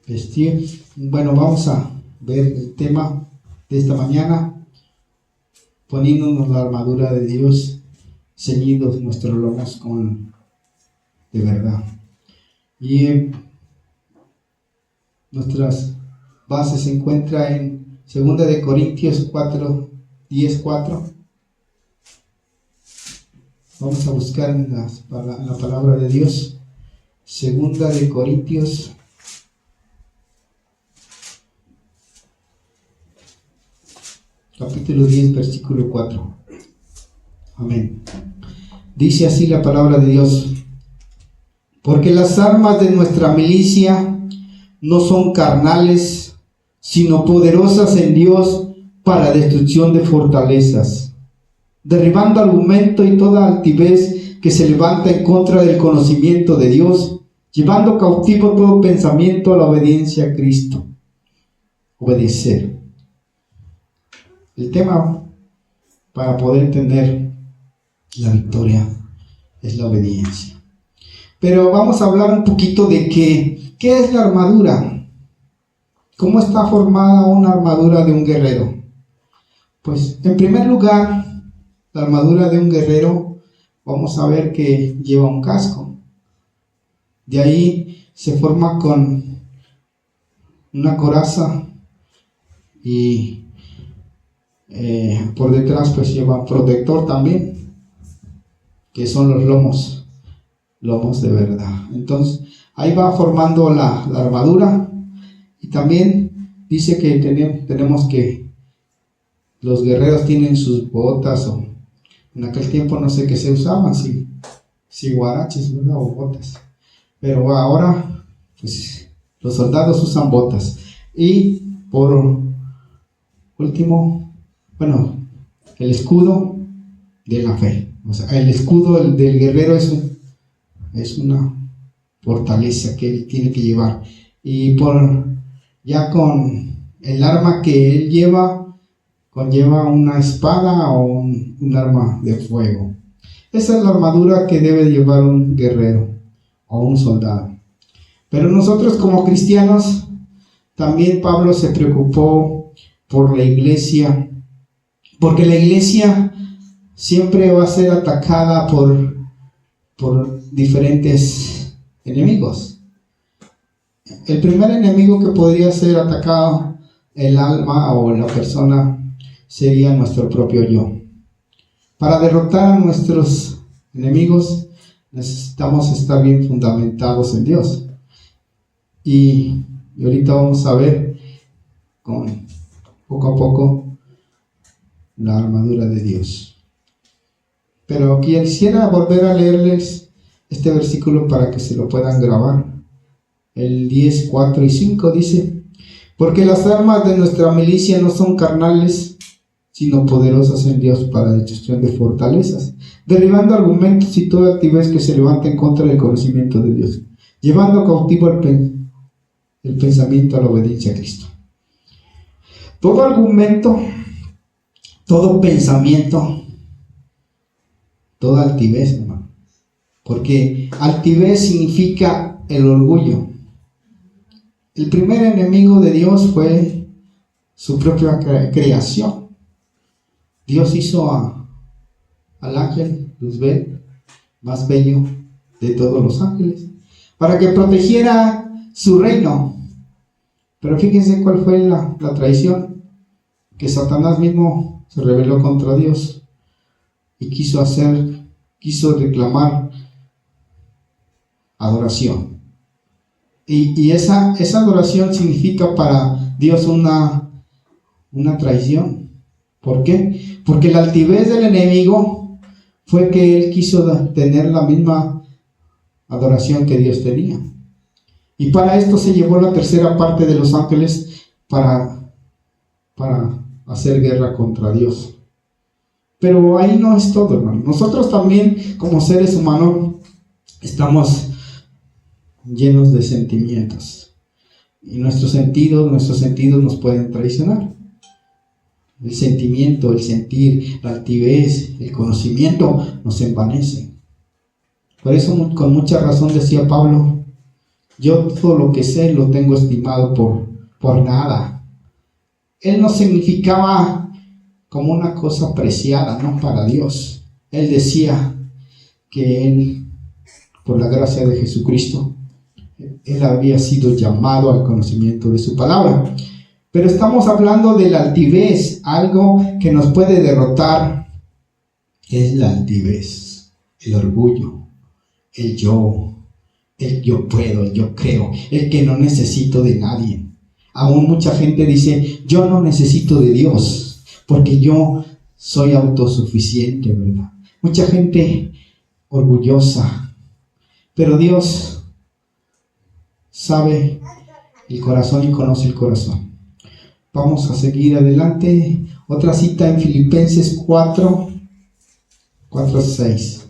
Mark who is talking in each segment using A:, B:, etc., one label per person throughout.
A: vestir. Bueno, vamos a ver el tema de esta mañana, poniéndonos la armadura de Dios, ceñidos nuestros lomos con de verdad. Y nuestras bases se encuentra en 2 de Corintios 4, 10, 4. Vamos a buscar en la palabra de Dios. 2 de Corintios capítulo 10, versículo 4. Amén. Dice así la palabra de Dios: porque las armas de nuestra milicia no son carnales, sino poderosas en Dios para destrucción de fortalezas, derribando argumento y toda altivez que se levanta en contra del conocimiento de Dios, llevando cautivo todo pensamiento a la obediencia a Cristo. Obedecer. El tema para poder tener la victoria es la obediencia. Pero vamos a hablar un poquito de qué es la armadura. ¿Cómo está formada una armadura de un guerrero? Pues en primer lugar, la armadura de un guerrero, vamos a ver que lleva un casco. De ahí se forma con una coraza y por detrás pues lleva protector también, que son los lomos de verdad. Entonces ahí va formando la armadura. Y también dice que tenemos que los guerreros tienen sus botas, o en aquel tiempo no sé qué se usaban, si guaraches, ¿verdad? O botas, pero ahora pues los soldados usan botas. Y por último, bueno, el escudo de la fe. O sea, el escudo del guerrero es una fortaleza que él tiene que llevar. Y ya con el arma que él lleva, conlleva una espada o un arma de fuego. Esa es la armadura que debe llevar un guerrero o un soldado. Pero nosotros como cristianos, también Pablo se preocupó por la iglesia, porque la iglesia siempre va a ser atacada por diferentes enemigos. El primer enemigo que podría ser atacado, el alma o la persona, sería nuestro propio yo. Para derrotar a nuestros enemigos necesitamos estar bien fundamentados en Dios. Y ahorita vamos a ver poco a poco la armadura de Dios. Pero quisiera volver a leerles este versículo para que se lo puedan grabar. El 10, 4 y 5 dice: porque las armas de nuestra milicia no son carnales, sino poderosas en Dios para la destrucción de fortalezas, derribando argumentos y toda altivez que se levanta en contra del conocimiento de Dios, llevando cautivo el pensamiento a la obediencia a Cristo. Todo argumento, todo pensamiento, toda altivez, hermano, porque altivez significa el orgullo. El primer enemigo de Dios fue su propia creación. Dios hizo al ángel Luzbel, más bello de todos los ángeles, para que protegiera su reino. Pero fíjense cuál fue la traición, que Satanás mismo se rebeló contra Dios y quiso reclamar adoración. Y esa adoración significa para Dios una traición. ¿Por qué? Porque la altivez del enemigo fue que él quiso tener la misma adoración que Dios tenía. Y para esto se llevó la tercera parte de los ángeles para hacer guerra contra Dios. Pero ahí no es todo, hermano. Nosotros también, como seres humanos, estamos llenos de sentimientos. Y nuestros sentidos nos pueden traicionar. El sentimiento, el sentir, la altivez, el conocimiento nos envanecen. Por eso con mucha razón decía Pablo Yo todo lo que sé lo tengo estimado por nada. Él no significaba como una cosa preciada, no para Dios. Él decía que él, por la gracia de Jesucristo, él había sido llamado al conocimiento de su palabra. Pero estamos hablando de la altivez, algo que nos puede derrotar es la altivez, el orgullo, el yo puedo, el yo creo, el que no necesito de nadie. Aún mucha gente dice, yo no necesito de Dios, porque yo soy autosuficiente, ¿verdad? Mucha gente orgullosa, pero Dios sabe el corazón y conoce el corazón. Vamos a seguir adelante. Otra cita en Filipenses 4:6.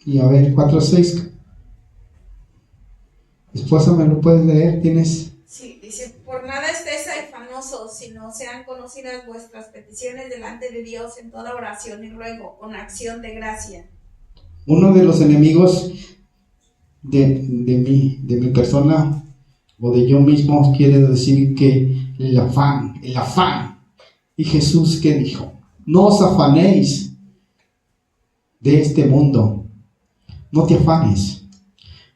A: Y a ver, 4:6. Esposa, ¿me lo puedes leer? ¿Tienes?
B: Sí, dice, por nada estéis afanosos, sino sean conocidas vuestras peticiones delante de Dios en toda oración y ruego, con acción de gracia.
A: Uno de los enemigos de mi persona o de yo mismo quiere decir que el afán. Y Jesús, ¿qué dijo? No os afanéis de este mundo, no te afanes.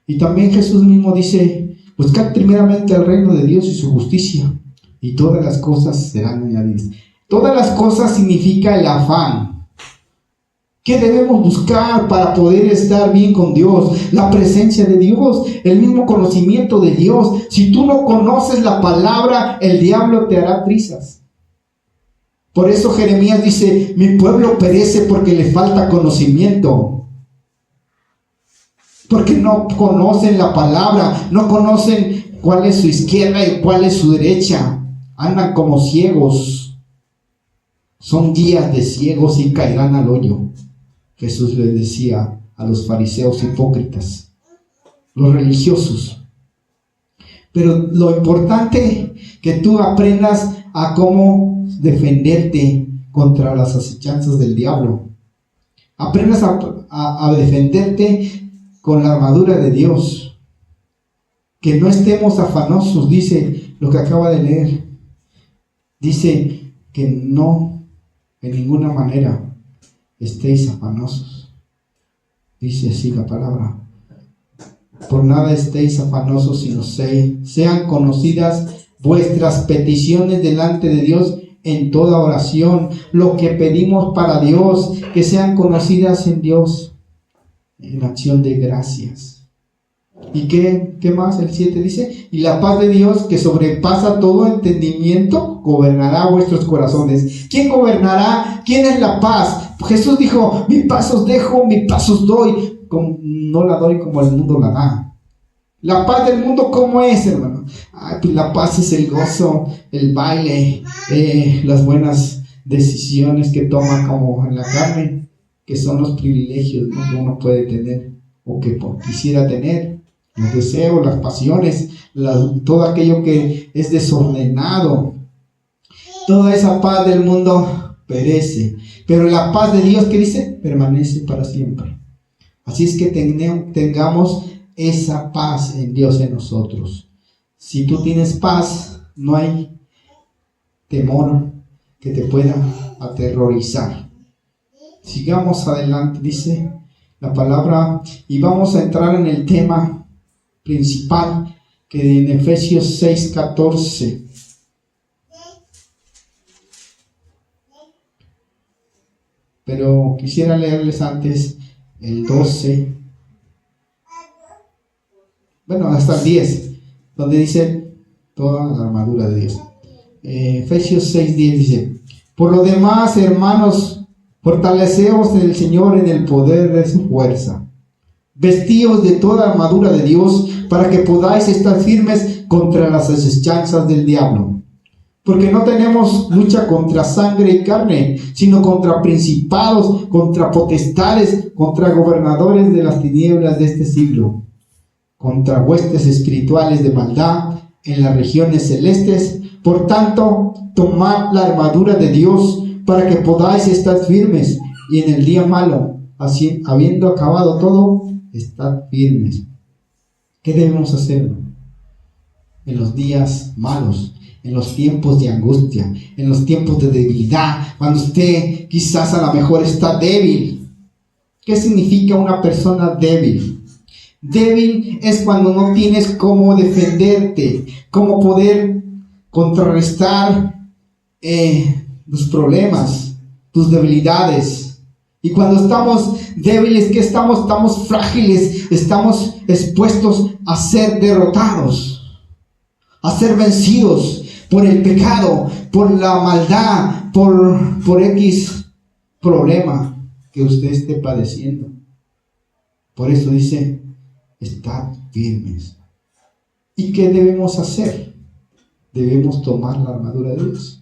A: Y también Jesús mismo dice, buscad primeramente el reino de Dios y su justicia, y todas las cosas serán añadidas. Todas las cosas significa el afán. ¿Qué debemos buscar para poder estar bien con Dios? La presencia de Dios, el mismo conocimiento de Dios. Si tú no conoces la palabra, el diablo te hará trizas. Por eso Jeremías dice, mi pueblo perece porque le falta conocimiento. Porque no conocen la palabra, no conocen cuál es su izquierda y cuál es su derecha. Andan como ciegos. Son guías de ciegos y caerán al hoyo. Jesús le decía a los fariseos hipócritas, los religiosos. Pero lo importante que tú aprendas a cómo defenderte contra las acechanzas del diablo. Aprendas a defenderte con la armadura de Dios. Que no estemos afanosos, dice lo que acaba de leer. Dice que no, en ninguna manera, estéis afanosos. Dice así la palabra. Por nada estéis afanosos, sino sean conocidas vuestras peticiones delante de Dios en toda oración. Lo que pedimos para Dios, que sean conocidas en Dios en acción de gracias. ¿Y qué más? El 7 dice, y la paz de Dios, que sobrepasa todo entendimiento, gobernará vuestros corazones. ¿Quién gobernará? ¿Quién es la paz? Jesús dijo, mi paz os dejo, mi paz os doy. No la doy como el mundo la da. La paz del mundo, ¿cómo es, hermano? Pues la paz es el gozo, el baile, las buenas decisiones que toma como en la carne, que son los privilegios, ¿no?, que uno puede tener o que quisiera tener. Los deseos, las pasiones, todo aquello que es desordenado. Toda esa paz del mundo perece, pero la paz de Dios, ¿qué dice? Permanece para siempre. Así es que tengamos esa paz en Dios en nosotros. Si tú tienes paz, no hay temor que te pueda aterrorizar. Sigamos adelante, dice la palabra, y vamos a entrar en el tema principal, que en Efesios 6:14. Pero quisiera leerles antes el 12, bueno, hasta el 10, donde dice toda la armadura de Dios. Efesios 6:10 dice, por lo demás, hermanos, fortaleceos en el Señor en el poder de su fuerza. Vestíos de toda armadura de Dios para que podáis estar firmes contra las acechanzas del diablo. Porque no tenemos lucha contra sangre y carne, sino contra principados, contra potestades, contra gobernadores de las tinieblas de este siglo, contra huestes espirituales de maldad en las regiones celestes. Por tanto, tomad la armadura de Dios para que podáis estar firmes y en el día malo así, habiendo acabado todo, estad firmes. ¿Qué debemos hacer en los días malos, en los tiempos de angustia, en los tiempos de debilidad, cuando usted quizás a lo mejor está débil? ¿Qué significa una persona débil? Débil es cuando no tienes cómo defenderte, cómo poder contrarrestar tus problemas, tus debilidades. Y cuando estamos débiles, ¿qué estamos? Estamos frágiles, estamos expuestos a ser derrotados, a ser vencidos por el pecado, por la maldad, por X problema que usted esté padeciendo. Por eso dice, estad firmes. ¿Y qué debemos hacer? Debemos tomar la armadura de Dios.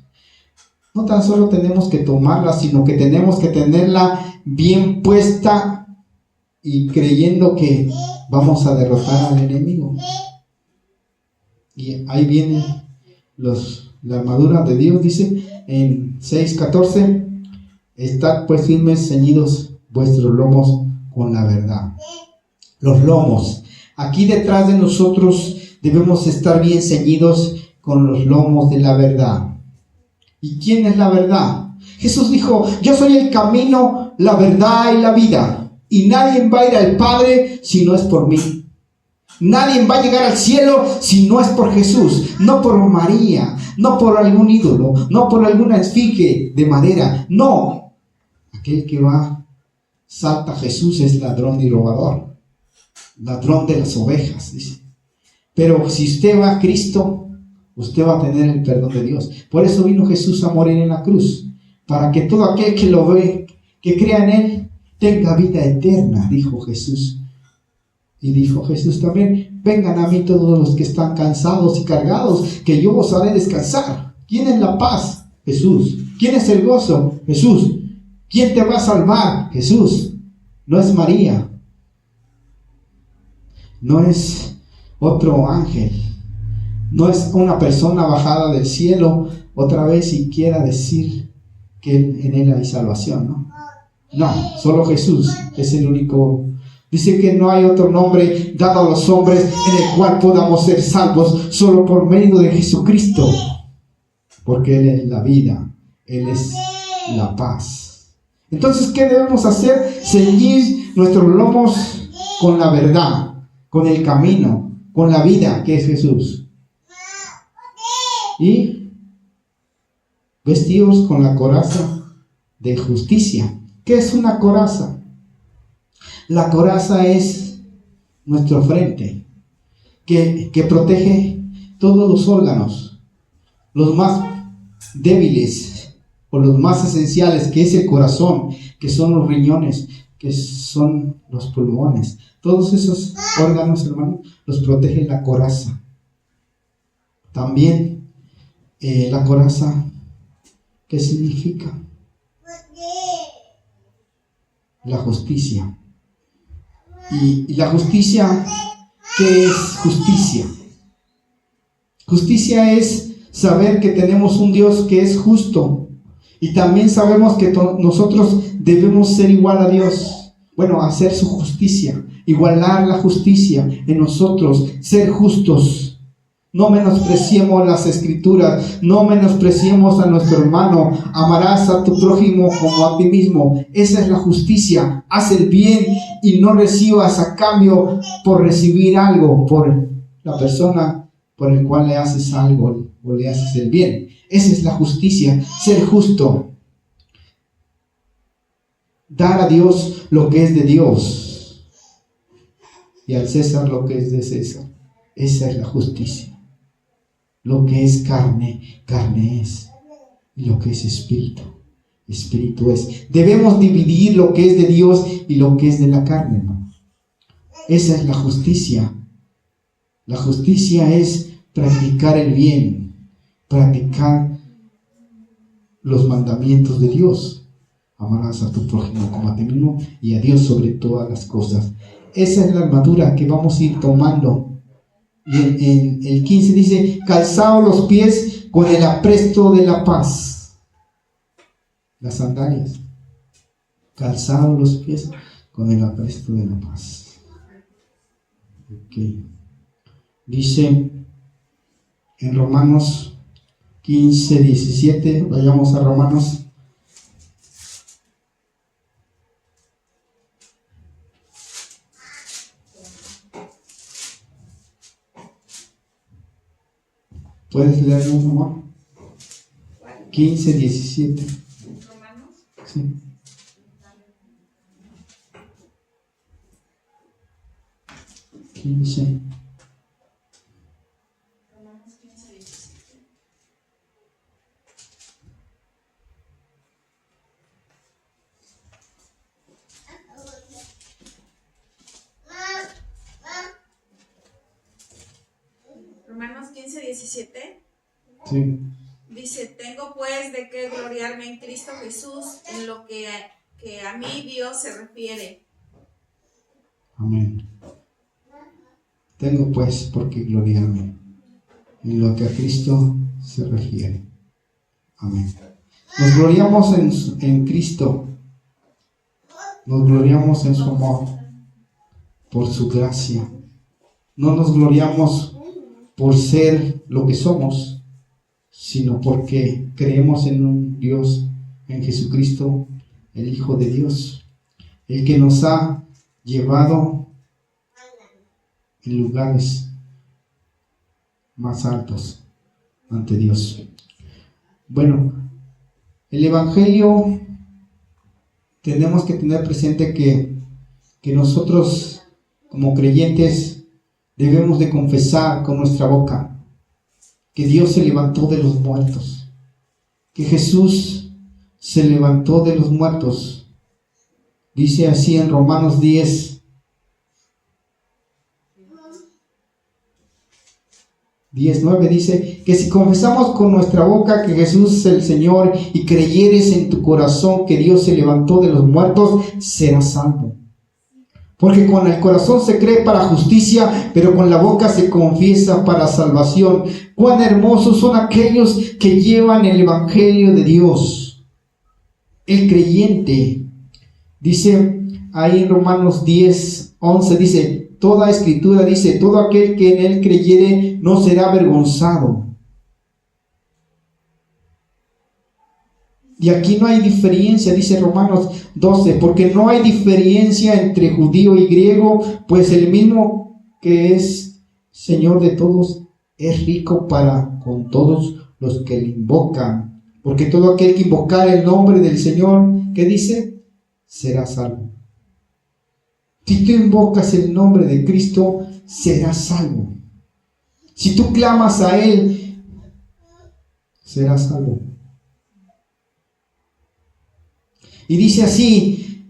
A: No tan solo tenemos que tomarla, sino que tenemos que tenerla bien puesta y creyendo que vamos a derrotar al enemigo. Y ahí viene la armadura de Dios, dice en 6:14, estad pues firmes, ceñidos vuestros lomos con la verdad. Los lomos. Aquí detrás de nosotros debemos estar bien ceñidos con los lomos de la verdad. ¿Y quién es la verdad? Jesús dijo, yo soy el camino, la verdad y la vida. Y nadie va a ir al Padre si no es por mí. Nadie va a llegar al cielo si no es por Jesús. No por María, no por algún ídolo, no por alguna esfinge de madera. No. Aquel que va, salta a Jesús es ladrón y robador. Ladrón de las ovejas, dice. Pero si usted va a Cristo, usted va a tener el perdón de Dios. Por eso vino Jesús a morir en la cruz, para que todo aquel que lo ve, que crea en Él, tenga vida eterna, dijo Jesús. Y dijo Jesús también, vengan a mí todos los que están cansados y cargados, que yo os haré descansar. ¿Quién es la paz? Jesús. ¿Quién es el gozo? Jesús. ¿Quién te va a salvar? Jesús. No es María. No es otro ángel. No es una persona bajada del cielo otra vez y quiera decir que en Él hay salvación, ¿no? No, solo Jesús es el único. Dice que no hay otro nombre dado a los hombres en el cual podamos ser salvos, solo por medio de Jesucristo. Porque Él es la vida, Él es la paz. Entonces, ¿qué debemos hacer? Ceñir nuestros lomos con la verdad, con el camino, con la vida que es Jesús. Y vestidos con la coraza de justicia. ¿Qué es una coraza? La coraza es nuestro frente, que protege todos los órganos, los más débiles o los más esenciales, que es el corazón, que son los riñones, que son los pulmones. Todos esos órganos, hermano, los protege la coraza. También la coraza, ¿qué significa? La justicia. Y la justicia, ¿qué es justicia? Justicia es saber que tenemos un Dios que es justo. Y también sabemos que nosotros debemos ser igual a Dios. Bueno, hacer su justicia, igualar la justicia en nosotros, ser justos. No menospreciemos las escrituras, no menospreciemos a nuestro hermano. Amarás a tu prójimo como a ti mismo. Esa es la justicia. Haz el bien y no recibas a cambio por recibir algo, por la persona por el cual le haces algo o le haces el bien. Esa es la justicia, ser justo. Dar a Dios lo que es de Dios y al César lo que es de César. Esa es la justicia. Lo que es carne, carne es. Y lo que es espíritu, espíritu es. Debemos dividir lo que es de Dios y lo que es de la carne, hermano. Esa es la justicia. La justicia es practicar el bien, practicar los mandamientos de Dios. Amarás a tu prójimo como a ti mismo y a Dios sobre todas las cosas. Esa es la armadura que vamos a ir tomando. Y en el 15 dice, calzaos los pies con el apresto de la paz. Las sandalias. Calzaos los pies con el apresto de la paz. Okay. Dice en Romanos 15, 17, vayamos a Romanos. ¿Puedes leerlo, amor? 15, 17.
B: Romanos.
A: Sí.
B: Romanos 15, 17. Romanos 15, 17.
A: Sí.
B: Dice, tengo pues de qué gloriarme en Cristo Jesús en lo que a mí Dios se refiere.
A: Amén. Tengo pues por qué gloriarme en lo que a Cristo se refiere. Amén. Nos gloriamos en Cristo. Nos gloriamos en su amor, por su gracia. No nos gloriamos por ser lo que somos, sino porque creemos en un Dios, en Jesucristo, el Hijo de Dios, el que nos ha llevado en lugares más altos ante Dios. Bueno, el Evangelio, tenemos que tener presente que nosotros como creyentes debemos de confesar con nuestra boca que Dios se levantó de los muertos, que Jesús se levantó de los muertos. Dice así en Romanos 10:9, dice que si confesamos con nuestra boca que Jesús es el Señor y creyeres en tu corazón que Dios se levantó de los muertos, serás salvo. Porque con el corazón se cree para justicia, pero con la boca se confiesa para salvación. Cuán hermosos son aquellos que llevan el Evangelio de Dios. El creyente, dice ahí en Romanos 10:11, dice, toda escritura dice, todo aquel que en él creyere no será avergonzado. Y aquí no hay diferencia, dice Romanos 12, porque no hay diferencia entre judío y griego, pues el mismo que es Señor de todos es rico para con todos los que le invocan. Porque todo aquel que invocar el nombre del Señor, ¿qué dice? Será salvo. Si tú invocas el nombre de Cristo, serás salvo. Si tú clamas a Él, serás salvo. Y dice así,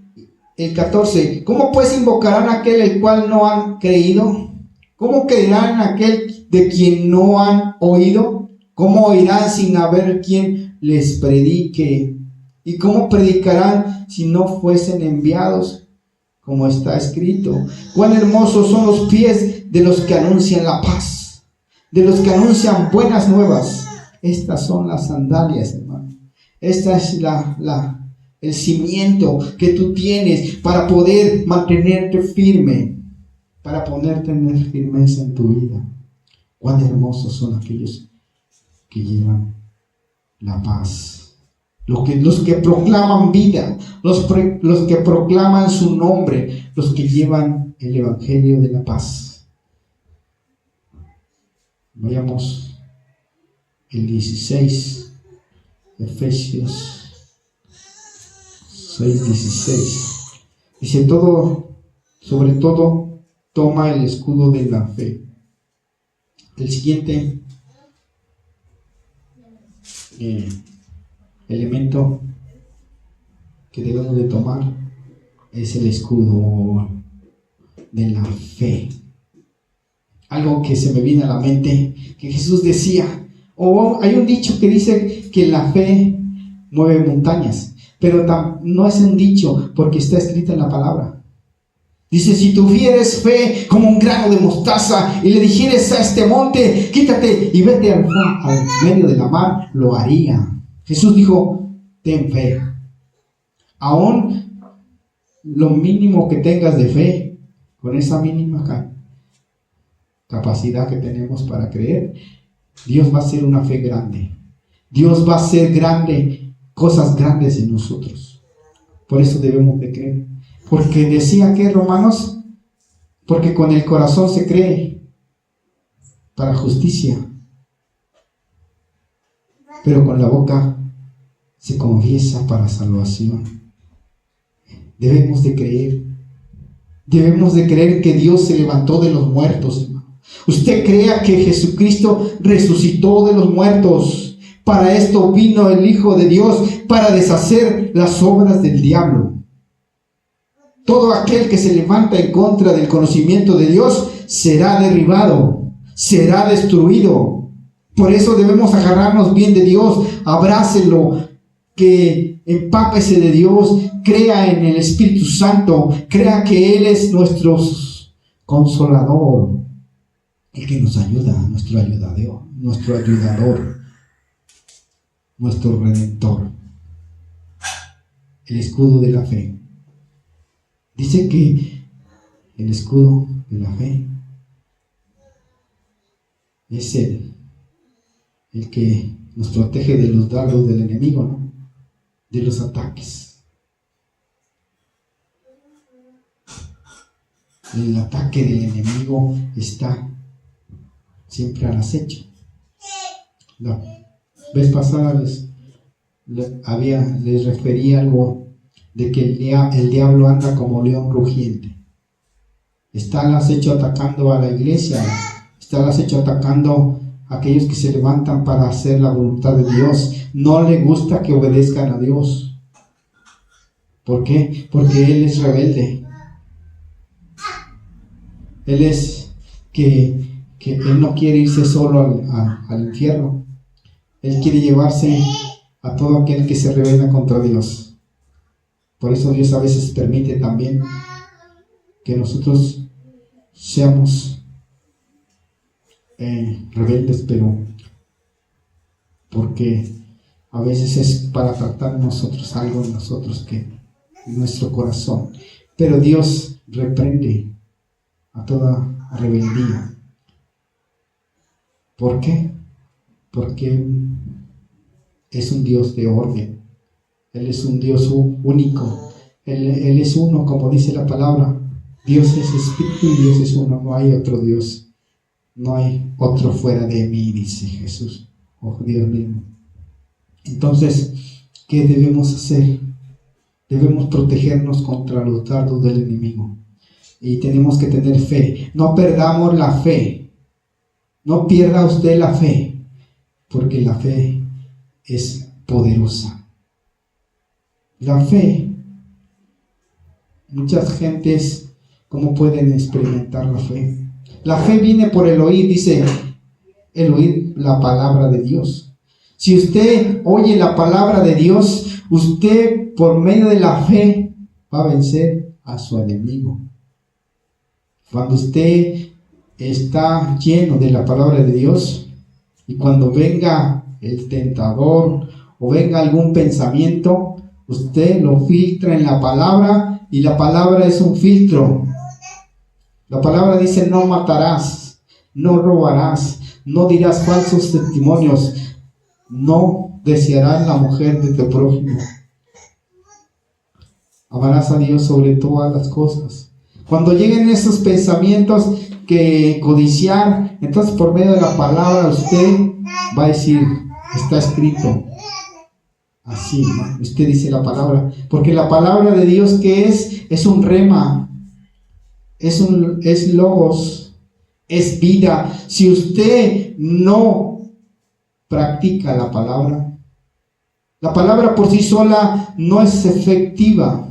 A: el 14, ¿cómo pues invocarán a aquel el cual no han creído? ¿Cómo creerán en aquel de quien no han oído? ¿Cómo oirán sin haber quien les predique? ¿Y cómo predicarán si no fuesen enviados? Como está escrito, cuán hermosos son los pies de los que anuncian la paz, de los que anuncian buenas nuevas. Estas son las sandalias, hermano. Esta es el cimiento que tú tienes para poder mantenerte firme, para poder tener firmeza en tu vida. Cuán hermosos son aquellos que llevan la paz. Los que proclaman vida, los que proclaman su nombre, los que llevan el Evangelio de la paz. Vayamos el 16, Efesios 6:16. Dice sobre todo, toma el escudo de la fe. El siguiente elemento que debemos de tomar es el escudo de la fe. Algo que se me viene a la mente, que Jesús decía, hay un dicho que dice que la fe mueve montañas, pero no es un dicho porque está escrito en la palabra. Dice, si tuvieres fe como un grano de mostaza y le dijeres a este monte, quítate y vete al medio de la mar, lo haría. Jesús dijo, ten fe. Aún lo mínimo que tengas de fe, con esa mínima capacidad que tenemos para creer, Dios va a hacer una fe grande. Dios va a hacer grande, cosas grandes en nosotros. Por eso debemos de creer. Porque decía que Romanos, porque con el corazón se cree para justicia, pero con la boca se confiesa para salvación. Debemos de creer. Debemos de creer que Dios se levantó de los muertos, hermano. Usted crea que Jesucristo resucitó de los muertos. Para esto vino el Hijo de Dios, para deshacer las obras del diablo. Todo aquel que se levanta en contra del conocimiento de Dios será derribado, será destruido. Por eso debemos agarrarnos bien de Dios, abrácelo, que empápese de Dios, crea en el Espíritu Santo, crea que Él es nuestro consolador, el que nos ayuda, nuestro ayudador, nuestro redentor, el escudo de la fe. Dice que el escudo de la fe es el que nos protege de los dardos del enemigo, ¿no? De los ataques. El ataque del enemigo está siempre al acecho. La vez pasada les referí algo de que el diablo anda como león rugiente. Está al acecho atacando a la iglesia, está al acecho atacando a aquellos que se levantan para hacer la voluntad de Dios. No le gusta que obedezcan a Dios. ¿Por qué? Porque Él es rebelde. Él es que Él no quiere irse solo al infierno. Él quiere llevarse a todo aquel que se rebela contra Dios. Por eso Dios a veces permite también que nosotros seamos rebeldes, pero porque a veces es para tratar nosotros algo en nosotros que en nuestro corazón. Pero Dios reprende a toda rebeldía. ¿Por qué? Porque es un Dios de orden. Él es un Dios único. Él es uno, como dice la palabra. Dios es espíritu y Dios es uno. No hay otro Dios. No hay otro fuera de mí, dice Jesús. Oh Dios mismo. Entonces, ¿qué debemos hacer? Debemos protegernos contra los dardos del enemigo. Y tenemos que tener fe. No perdamos la fe. No pierda usted la fe. Porque la fe es poderosa. La fe, muchas gentes, ¿cómo pueden experimentar la fe? La fe viene por el oír, dice, el oír la palabra de Dios. Si usted oye la palabra de Dios, usted por medio de la fe va a vencer a su enemigo. Cuando usted está lleno de la palabra de Dios y cuando venga el tentador o venga algún pensamiento, usted lo filtra en la palabra y la palabra es un filtro. La palabra dice: no matarás, no robarás, no dirás falsos testimonios, no desearás la mujer de tu prójimo. Amarás a Dios sobre todas las cosas. Cuando lleguen esos pensamientos que codiciar, entonces por medio de la palabra usted va a decir: está escrito. Así, ¿no? Usted dice la palabra, porque la palabra de Dios, ¿qué es? Es un rema, es logos, es vida. Si usted no practica la palabra por sí sola no es efectiva,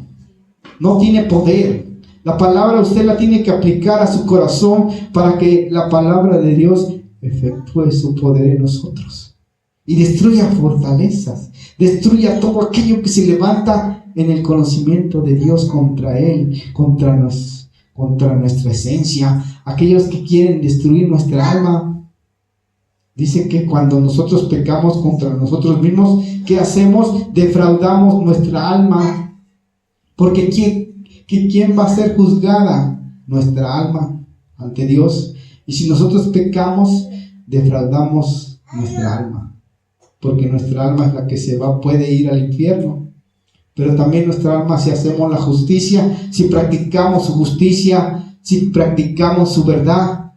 A: no tiene poder. La palabra usted la tiene que aplicar a su corazón para que la palabra de Dios efectúe su poder en nosotros. Y destruya fortalezas, destruya todo aquello que se levanta en el conocimiento de Dios contra Él, contra nuestra esencia, aquellos que quieren destruir nuestra alma. Dice que cuando nosotros pecamos contra nosotros mismos, ¿qué hacemos? Defraudamos nuestra alma. Porque ¿Que quién va a ser juzgada? Nuestra alma ante Dios. Y si nosotros pecamos, defraudamos nuestra alma, porque nuestra alma es la que puede ir al infierno. Pero también nuestra alma, si hacemos la justicia, si practicamos su justicia, si practicamos su verdad,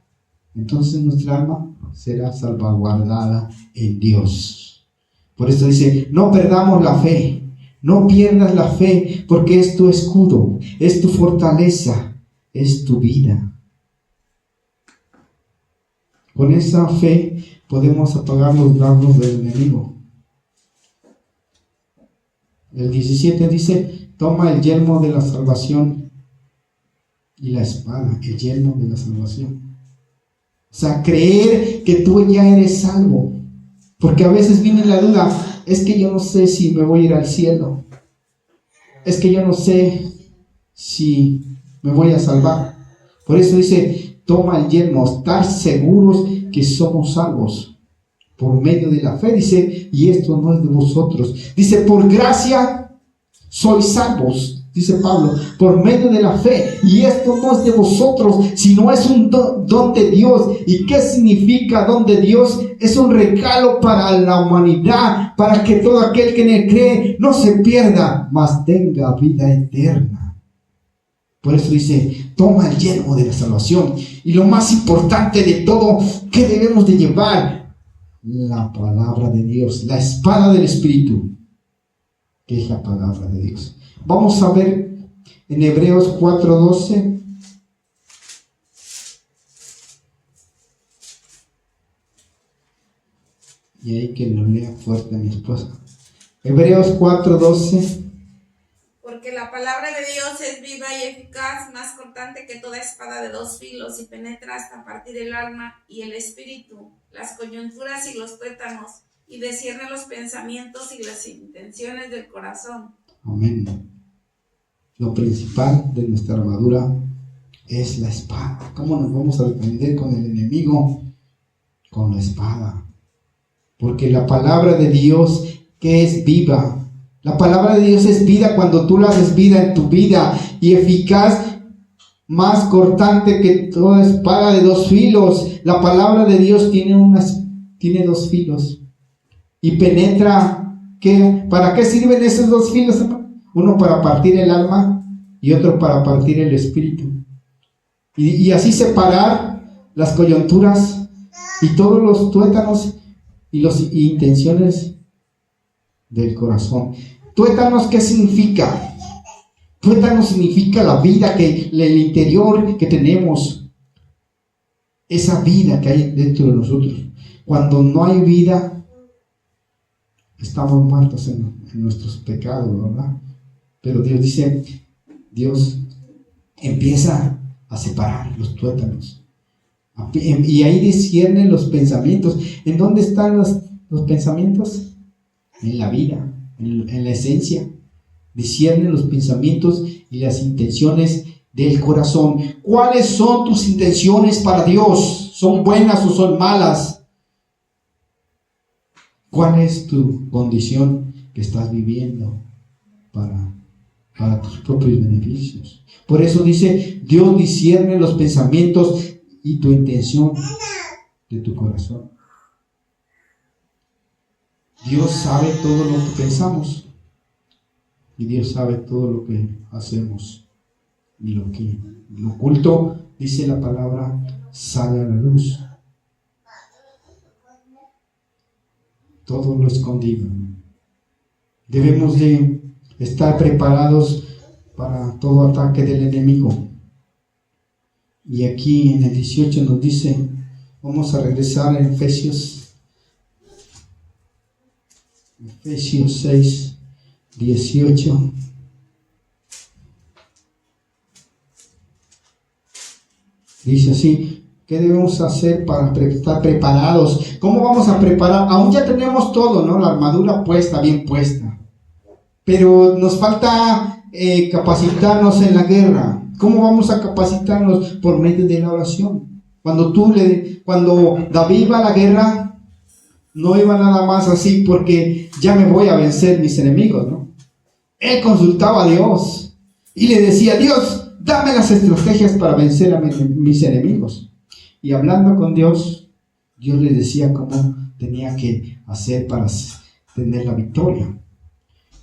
A: entonces nuestra alma será salvaguardada en Dios. Por eso dice, no perdamos la fe. No pierdas la fe, porque es tu escudo, es tu fortaleza, es tu vida. Con esa fe podemos apagar los dardos del enemigo. El 17 dice, toma el yelmo de la salvación y la espada, el yelmo de la salvación. O sea, creer que tú ya eres salvo. Porque a veces viene la duda, es que yo no sé si me voy a ir al cielo. Es que yo no sé si me voy a salvar. Por eso dice, toma el yelmo, estar seguros que somos salvos por medio de la fe. Dice, y esto no es de vosotros. Dice, por gracia sois salvos, dice Pablo, por medio de la fe. Y esto no es de vosotros, sino es un don de Dios. ¿Y qué significa don de Dios? Es un regalo para la humanidad, para que todo aquel que en él cree no se pierda, mas tenga vida eterna. Por eso dice, toma el yelmo de la salvación. Y lo más importante de todo, ¿qué debemos de llevar? La palabra de Dios, la espada del Espíritu, que es la palabra de Dios. Vamos a ver en Hebreos 4:12. Y ahí que lo lea fuerte mi esposa. Hebreos 4:12.
B: Porque la palabra de Dios es viva y eficaz, más cortante que toda espada de dos filos, y penetra hasta partir el alma y el espíritu, las coyunturas y los tuétanos, y discierne los pensamientos y las intenciones del corazón.
A: Amén. Lo principal de nuestra armadura es la espada. ¿Cómo nos vamos a defender con el enemigo? Con la espada. Porque la palabra de Dios, que es viva, la palabra de Dios es vida cuando tú la haces vida en tu vida, y eficaz, más cortante que toda espada de dos filos. La palabra de Dios tiene dos filos y penetra. ¿Para qué sirven esos dos filos, hermano? Uno para partir el alma y otro para partir el espíritu, y así separar las coyunturas y todos los tuétanos y las intenciones del corazón. Tuétanos, ¿qué significa? Tuétanos significa la vida, el interior que tenemos, esa vida que hay dentro de nosotros. Cuando no hay vida, estamos muertos en nuestros pecados, ¿verdad? Pero Dios dice, Dios empieza a separar los tuétanos, y ahí discierne los pensamientos. ¿En dónde están los pensamientos? En la vida, en la esencia. Discierne los pensamientos y las intenciones del corazón. ¿Cuáles son tus intenciones para Dios? ¿Son buenas o son malas? ¿Cuál es tu condición que estás viviendo para tus propios beneficios? Por eso dice, Dios discierne los pensamientos y tu intención de tu corazón. Dios sabe todo lo que pensamos, y Dios sabe todo lo que hacemos, y lo oculto, dice la palabra, sale a la luz. Todo lo escondido. Debemos de estar preparados para todo ataque del enemigo. Y aquí en el 18 nos dice, vamos a regresar en Efesios 6, 18. Dice así, ¿qué debemos hacer para estar preparados? ¿Cómo vamos a preparar? Aún ya tenemos todo, ¿no? La armadura puesta, bien puesta. Pero nos falta capacitarnos en la guerra. ¿Cómo vamos a capacitarnos? Por medio de la oración. Cuando David iba a la guerra, no iba nada más así porque ya me voy a vencer mis enemigos, ¿no? Él consultaba a Dios. Y le decía: Dios, dame las estrategias para vencer a mis enemigos. Y hablando con Dios, Dios le decía cómo tenía que hacer para tener la victoria.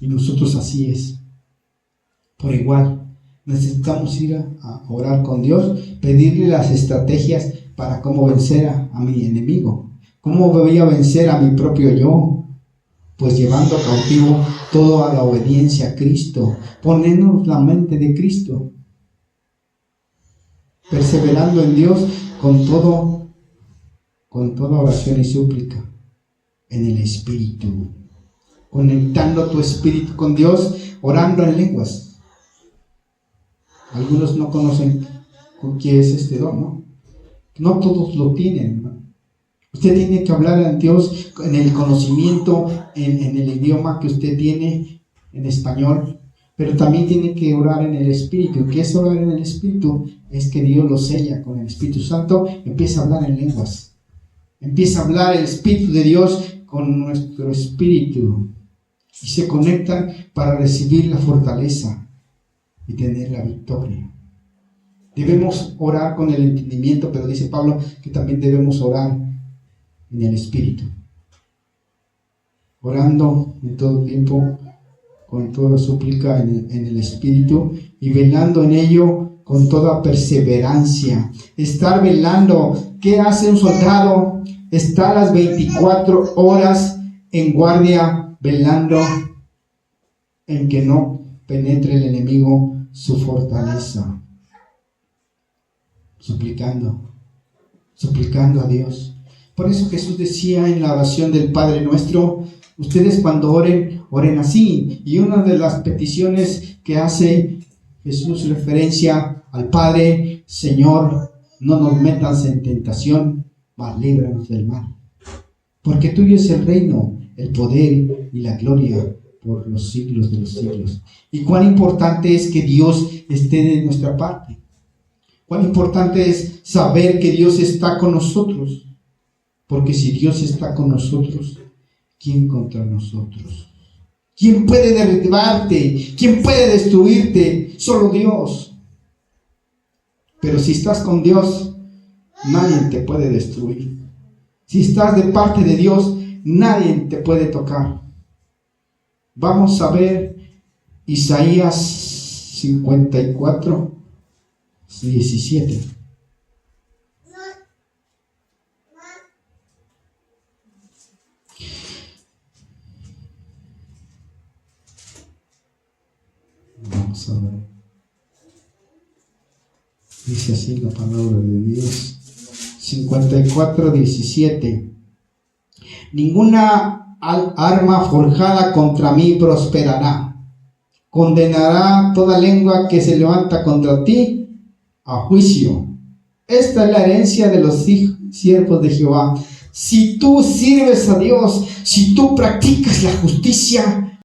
A: Y nosotros así es. Por igual, necesitamos ir a orar con Dios, pedirle las estrategias para cómo vencer a mi enemigo. ¿Cómo voy a vencer a mi propio yo? Pues llevando cautivo todo a la obediencia a Cristo, ponernos la mente de Cristo, perseverando en Dios con toda oración y súplica, en el Espíritu, conectando tu espíritu con Dios, orando en lenguas. Algunos no conocen qué es este don, ¿no? No todos lo tienen, ¿no? Usted tiene que hablar a Dios en el conocimiento, en el idioma que usted tiene, en español, pero también tiene que orar en el Espíritu. ¿Qué es orar en el Espíritu? Es que Dios lo sella con el Espíritu Santo, empieza a hablar en lenguas. Empieza a hablar el Espíritu de Dios con nuestro espíritu y se conectan para recibir la fortaleza y tener la victoria. Debemos orar con el entendimiento, pero dice Pablo que también debemos orar en el Espíritu, orando en todo tiempo con toda súplica en el Espíritu y velando en ello con toda perseverancia. Estar velando. ¿Qué hace un soldado? Está las 24 horas en guardia, velando en que no penetre el enemigo su fortaleza, suplicando a Dios. Por eso Jesús decía en la oración del Padre Nuestro: ustedes cuando oren, oren así. Y una de las peticiones que hace Jesús referencia al Padre: Señor, no nos metas en tentación, mas líbranos del mal. Porque tuyo es el reino, el poder y la gloria por los siglos de los siglos. Y cuán importante es que Dios esté de nuestra parte. Cuán importante es saber que Dios está con nosotros. Porque si Dios está con nosotros, ¿quién contra nosotros? ¿Quién puede derribarte? ¿Quién puede destruirte? Solo Dios. Pero si estás con Dios, nadie te puede destruir. Si estás de parte de Dios, nadie te puede tocar. Vamos a ver Isaías 54, 17. Vamos a ver. Dice así la palabra de Dios. 54, 17. Ninguna arma forjada contra mí prosperará. Condenará toda lengua que se levanta contra ti a juicio. Esta es la herencia de los siervos de Jehová. Si tú sirves a Dios, si tú practicas la justicia,